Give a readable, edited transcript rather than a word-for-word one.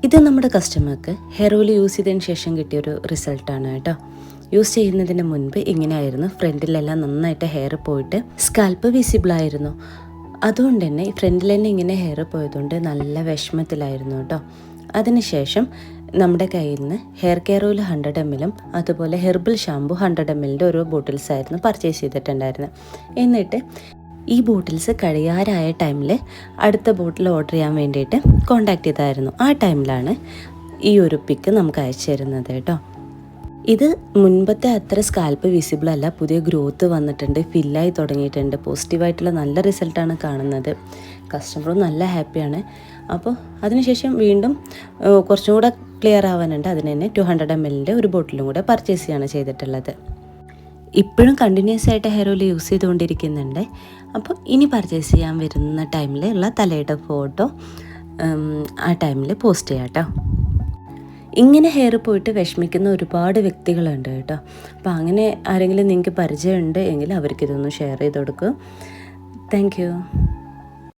ഇത് നമ്മുടെ കസ്റ്റമർക്ക് ഹെയർ ഓയിൽ യൂസ് ചെയ്തതിന് ശേഷം കിട്ടിയൊരു റിസൾട്ടാണ് കേട്ടോ. യൂസ് ചെയ്യുന്നതിന് മുൻപ് ഇങ്ങനെയായിരുന്നു, ഫ്രണ്ടിലെല്ലാം നന്നായിട്ട് ഹെയർ പോയിട്ട് സ്കാൽപ്പ് വിസിബിളായിരുന്നു. അതുകൊണ്ട് തന്നെ ഫ്രണ്ടിൽ തന്നെ ഇങ്ങനെ ഹെയർ പോയതുകൊണ്ട് നല്ല വിഷമത്തിലായിരുന്നു കേട്ടോ. അതിനുശേഷം നമ്മുടെ കയ്യിൽ നിന്ന് ഹെയർ കെയർ ഓയിൽ 100 ml അതുപോലെ ഹെർബൽ ഷാമ്പു 100 ml ഓരോ ബോട്ടിൽസ് ആയിരുന്നു പർച്ചേസ് ചെയ്തിട്ടുണ്ടായിരുന്നത്. എന്നിട്ട് ഈ ബോട്ടിൽസ് കഴിയാറായ ടൈമിൽ അടുത്ത ബോട്ടിൽ ഓർഡർ ചെയ്യാൻ വേണ്ടിയിട്ട് കോണ്ടാക്ട് ചെയ്തായിരുന്നു. ആ ടൈമിലാണ് ഈ ഒരു പിക്ക് നമുക്ക് അയച്ചു തരുന്നത് കേട്ടോ. ഇത് മുൻപത്തെ അത്ര സ്കാൽപ്പ് വിസിബിൾ അല്ല, പുതിയ ഗ്രോത്ത് വന്നിട്ടുണ്ട്, ഫില്ലായി തുടങ്ങിയിട്ടുണ്ട്, പോസിറ്റീവായിട്ടുള്ള നല്ല റിസൾട്ടാണ് കാണുന്നത്. കസ്റ്റമറും നല്ല ഹാപ്പിയാണ്. അപ്പോൾ അതിനുശേഷം വീണ്ടും കുറച്ചും കൂടെ ക്ലിയർ ആവാനുണ്ട്. അതിന് തന്നെ 200 ml ഒരു ബോട്ടിലും കൂടെ പർച്ചേസ് ചെയ്യാണ് ചെയ്തിട്ടുള്ളത്. ഇപ്പോഴും കണ്ടിന്യൂസ് ആയിട്ട് ഹെയർ ഓയിൽ യൂസ് ചെയ്തുകൊണ്ടിരിക്കുന്നുണ്ട്. അപ്പോൾ ഇനി പർച്ചേസ് ചെയ്യാൻ വരുന്ന ടൈമിലുള്ള തലയുടെ ഫോട്ടോ ആ ടൈമിൽ പോസ്റ്റ് ചെയ്യാം കേട്ടോ. ഇങ്ങനെ ഹെയർ പോയിട്ട് വിഷമിക്കുന്ന ഒരുപാട് വ്യക്തികളുണ്ട് കേട്ടോ. അപ്പോൾ അങ്ങനെ ആരെങ്കിലും നിങ്ങൾക്ക് പരിചയമുണ്ട് എങ്കിൽ അവർക്കിതൊന്ന് ഷെയർ ചെയ്ത് കൊടുക്കും. Thank you.